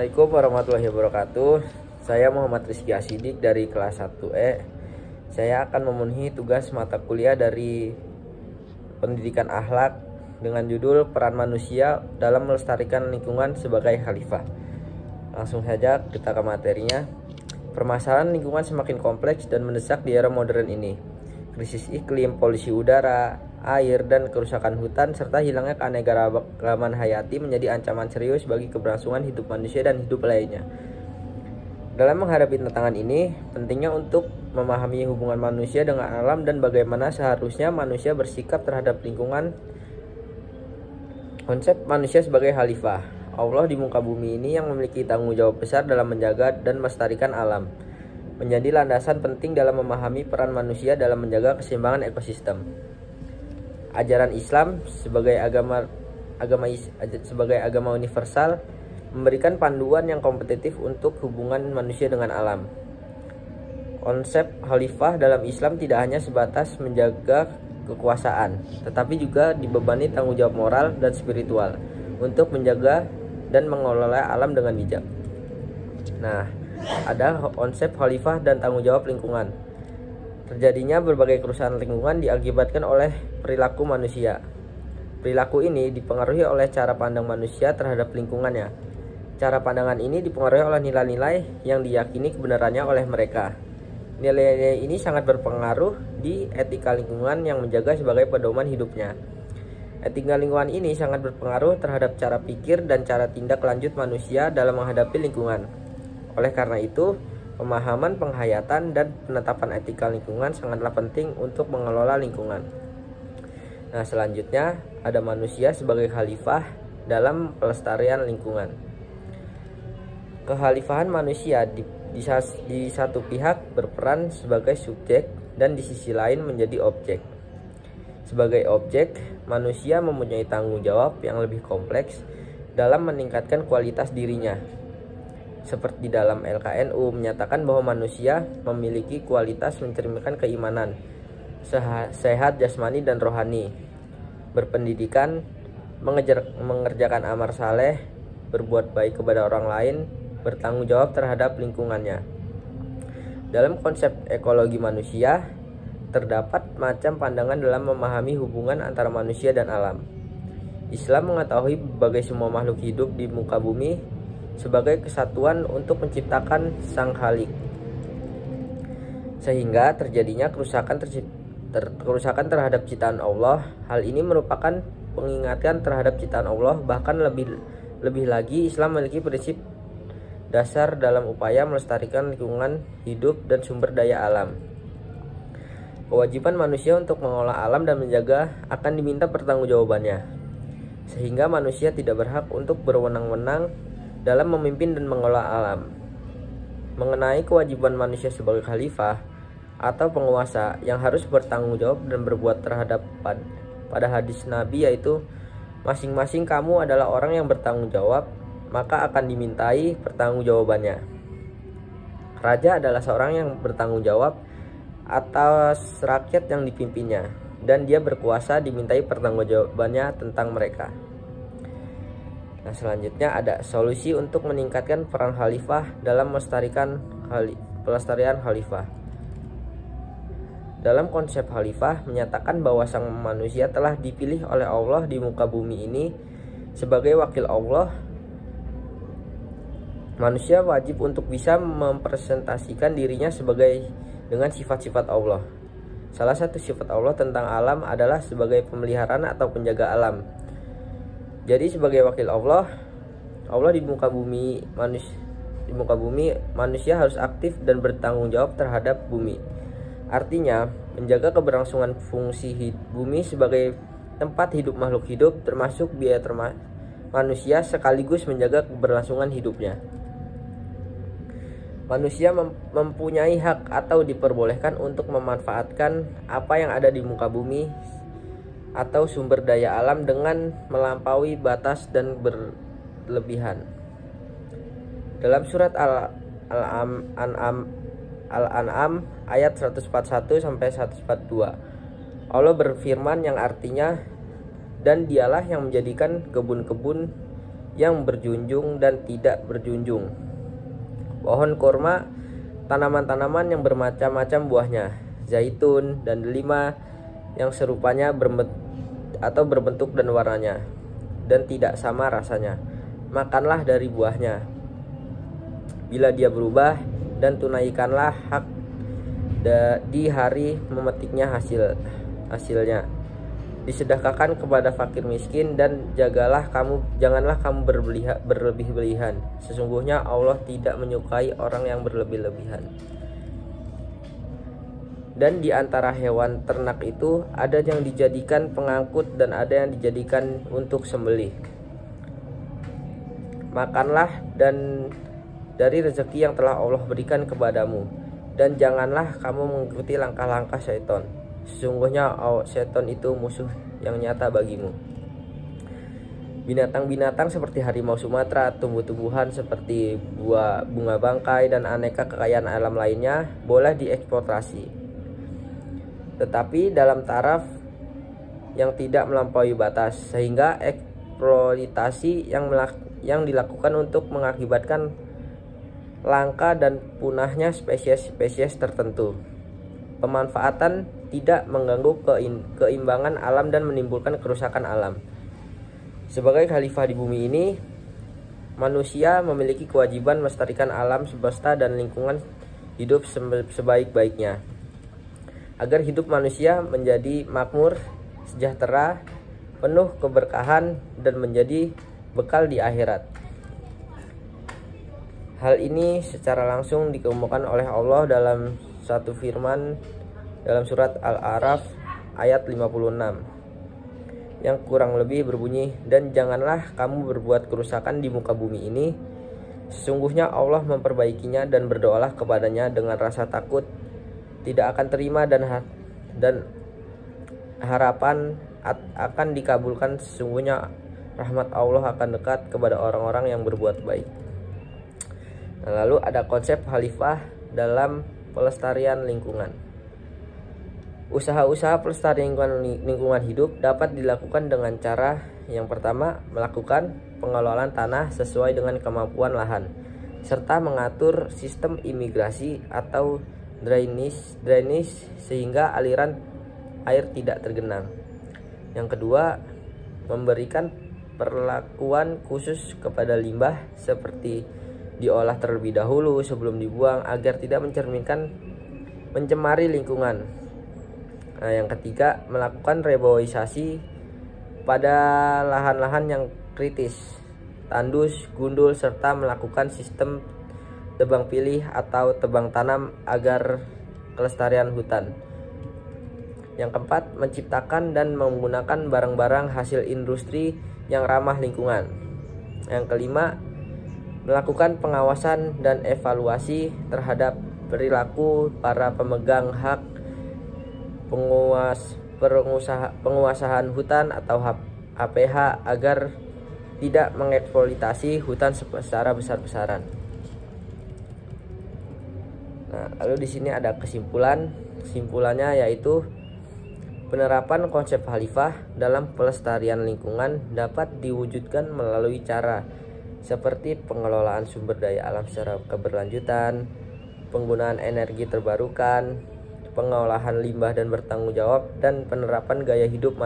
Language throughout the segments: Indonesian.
Assalamualaikum warahmatullahi wabarakatuh. Saya Muhammad Rizky Asidik dari kelas 1E. Saya akan memenuhi tugas mata kuliah dari pendidikan akhlak dengan judul Peran Manusia dalam Melestarikan Lingkungan sebagai Khalifah. Langsung saja kita ke materinya. Permasalahan lingkungan semakin kompleks dan mendesak di era modern ini. Krisis iklim, polusi udara, air, dan kerusakan hutan serta hilangnya keanekaragaman hayati menjadi ancaman serius bagi keberlangsungan hidup manusia dan hidup lainnya. Dalam menghadapi tantangan ini, pentingnya untuk memahami hubungan manusia dengan alam dan bagaimana seharusnya manusia bersikap terhadap lingkungan. Konsep manusia sebagai khalifah, Allah di muka bumi ini yang memiliki tanggung jawab besar dalam menjaga dan melestarikan alam, menjadi landasan penting dalam memahami peran manusia dalam menjaga keseimbangan ekosistem. Ajaran Islam sebagai agama universal memberikan panduan yang kompetitif untuk hubungan manusia dengan alam. Konsep khalifah dalam Islam tidak hanya sebatas menjaga kekuasaan, tetapi juga dibebani tanggung jawab moral dan spiritual untuk menjaga dan mengelola alam dengan bijak. Nah, ada konsep khalifah dan tanggung jawab lingkungan. Terjadinya berbagai kerusakan lingkungan diakibatkan oleh perilaku manusia. Perilaku ini dipengaruhi oleh cara pandang manusia terhadap lingkungannya. Cara pandangan ini dipengaruhi oleh nilai-nilai yang diyakini kebenarannya oleh mereka. Nilai-nilai ini sangat berpengaruh di etika lingkungan yang menjaga sebagai pedoman hidupnya. Etika lingkungan ini sangat berpengaruh terhadap cara pikir dan cara tindak lanjut manusia dalam menghadapi lingkungan. Oleh karena itu, pemahaman, penghayatan, dan penetapan etika lingkungan sangatlah penting untuk mengelola lingkungan. Nah, selanjutnya ada manusia sebagai khalifah dalam pelestarian lingkungan. Kekhalifahan manusia di satu pihak berperan sebagai subjek dan di sisi lain menjadi objek. Sebagai objek, manusia mempunyai tanggung jawab yang lebih kompleks dalam meningkatkan kualitas dirinya. Seperti dalam LKNU menyatakan bahwa manusia memiliki kualitas mencerminkan keimanan, sehat jasmani dan rohani, berpendidikan, mengerjakan amal saleh, berbuat baik kepada orang lain, bertanggung jawab terhadap lingkungannya. Dalam konsep ekologi manusia, terdapat macam pandangan dalam memahami hubungan antara manusia dan alam. Islam mengetahui berbagai semua makhluk hidup di muka bumi sebagai kesatuan untuk menciptakan Sang Khalik, sehingga terjadinya kerusakan terhadap ciptaan Allah. Hal ini merupakan pengingatan terhadap ciptaan Allah. Bahkan lebih lagi, Islam memiliki prinsip dasar dalam upaya melestarikan lingkungan hidup dan sumber daya alam. Kewajiban manusia untuk mengolah alam dan menjaga akan diminta pertanggungjawabannya, sehingga manusia tidak berhak untuk berwenang-wenang dalam memimpin dan mengelola alam. Mengenai kewajiban manusia sebagai khalifah atau penguasa yang harus bertanggung jawab dan berbuat terhadap pada hadis Nabi, yaitu masing-masing kamu adalah orang yang bertanggung jawab, maka akan dimintai pertanggungjawabannya. Raja adalah seorang yang bertanggung jawab atas rakyat yang dipimpinnya, dan dia berkuasa dimintai pertanggungjawabannya tentang mereka. Nah, selanjutnya ada solusi untuk meningkatkan peran khalifah dalam pelestarian khalifah. Dalam konsep khalifah menyatakan bahwa sang manusia telah dipilih oleh Allah di muka bumi ini sebagai wakil Allah. Manusia wajib untuk bisa mempresentasikan dirinya dengan sifat-sifat Allah. Salah satu sifat Allah tentang alam adalah sebagai pemeliharaan atau penjaga alam. Jadi sebagai wakil Allah di muka bumi manusia harus aktif dan bertanggung jawab terhadap bumi. Artinya, menjaga keberlangsungan fungsi bumi sebagai tempat hidup makhluk hidup, termasuk manusia, sekaligus menjaga keberlangsungan hidupnya. Manusia mempunyai hak atau diperbolehkan untuk memanfaatkan apa yang ada di muka bumi atau sumber daya alam dengan melampaui batas dan berlebihan. Dalam surat Al-An'am ayat 141 sampai 142, Allah berfirman yang artinya, "Dan dialah yang menjadikan kebun-kebun yang berjunjung dan tidak berjunjung. Pohon kurma, tanaman-tanaman yang bermacam-macam buahnya, zaitun dan delima yang serupanya berbentuk dan warnanya dan tidak sama rasanya. Makanlah dari buahnya bila dia berubah, dan tunaikanlah hak di hari memetiknya hasilnya. Disedekahkan kepada fakir miskin, dan janganlah kamu berlebih-lebihan. Sesungguhnya Allah tidak menyukai orang yang berlebih-lebihan. Dan di antara hewan ternak itu ada yang dijadikan pengangkut dan ada yang dijadikan untuk sembelih. Makanlah dan dari rezeki yang telah Allah berikan kepadamu, dan janganlah kamu mengikuti langkah-langkah syaitan. Sesungguhnya setan itu musuh yang nyata bagimu. Binatang-binatang seperti harimau Sumatera, tumbuh-tumbuhan seperti bunga bangkai, dan aneka kekayaan alam lainnya boleh dieksploitasi, tetapi dalam taraf yang tidak melampaui batas, sehingga eksploitasi yang dilakukan untuk mengakibatkan langka dan punahnya spesies tertentu. Pemanfaatan tidak mengganggu keimbangan alam dan menimbulkan kerusakan alam. Sebagai khalifah di bumi ini, manusia memiliki kewajiban melestarikan alam semesta dan lingkungan hidup sebaik-baiknya, agar hidup manusia menjadi makmur, sejahtera, penuh keberkahan, dan menjadi bekal di akhirat. Hal ini secara langsung dikemukakan oleh Allah dalam satu firman dalam surat Al-A'raf ayat 56 yang kurang lebih berbunyi, dan janganlah kamu berbuat kerusakan di muka bumi ini, sesungguhnya Allah memperbaikinya, dan berdoalah kepadanya dengan rasa takut tidak akan terima dan harapan akan dikabulkan. Sesungguhnya rahmat Allah akan dekat kepada orang-orang yang berbuat baik. Nah, lalu ada konsep khalifah dalam pelestarian lingkungan. Usaha-usaha pelestarian lingkungan hidup dapat dilakukan dengan cara yang pertama, melakukan pengelolaan tanah sesuai dengan kemampuan lahan, serta mengatur sistem imigrasi atau drainase sehingga aliran air tidak tergenang. Yang kedua, memberikan perlakuan khusus kepada limbah, seperti diolah terlebih dahulu sebelum dibuang agar tidak mencemari lingkungan. Nah, yang ketiga, melakukan reboisasi pada lahan-lahan yang kritis, tandus, gundul, serta melakukan sistem tebang pilih atau tebang tanam agar kelestarian hutan. Yang keempat, menciptakan dan menggunakan barang-barang hasil industri yang ramah lingkungan. Yang kelima, melakukan pengawasan dan evaluasi terhadap perilaku para pemegang hak penguasaan hutan atau HPH agar tidak mengeksploitasi hutan secara besar-besaran. Nah, lalu di sini ada kesimpulannya yaitu penerapan konsep khalifah dalam pelestarian lingkungan dapat diwujudkan melalui cara seperti pengelolaan sumber daya alam secara keberlanjutan, penggunaan energi terbarukan, pengolahan limbah dan bertanggung jawab, dan penerapan gaya hidup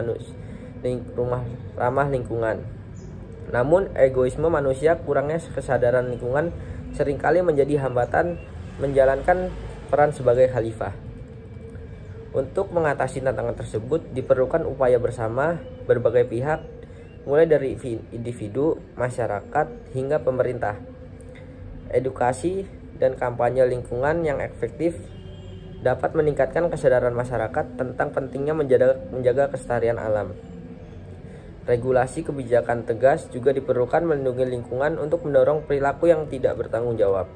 ramah lingkungan. Namun, egoisme manusia, kurangnya kesadaran lingkungan seringkali menjadi hambatan menjalankan peran sebagai khalifah. Untuk mengatasi tantangan tersebut diperlukan upaya bersama berbagai pihak, mulai dari individu, masyarakat, hingga pemerintah. Edukasi dan kampanye lingkungan yang efektif dapat meningkatkan kesadaran masyarakat tentang pentingnya menjaga kelestarian alam. Regulasi kebijakan tegas juga diperlukan melindungi lingkungan untuk mendorong perilaku yang tidak bertanggung jawab.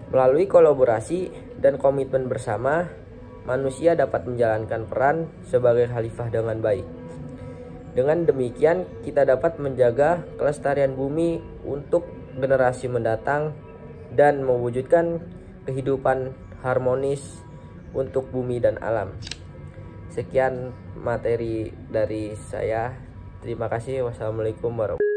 Melalui kolaborasi dan komitmen bersama, manusia dapat menjalankan peran sebagai khalifah dengan baik. Dengan demikian, kita dapat menjaga kelestarian bumi untuk generasi mendatang dan mewujudkan kehidupan harmonis untuk bumi dan alam. Sekian materi dari saya. Terima kasih. Wassalamualaikum warahmatullahi wabarakatuh.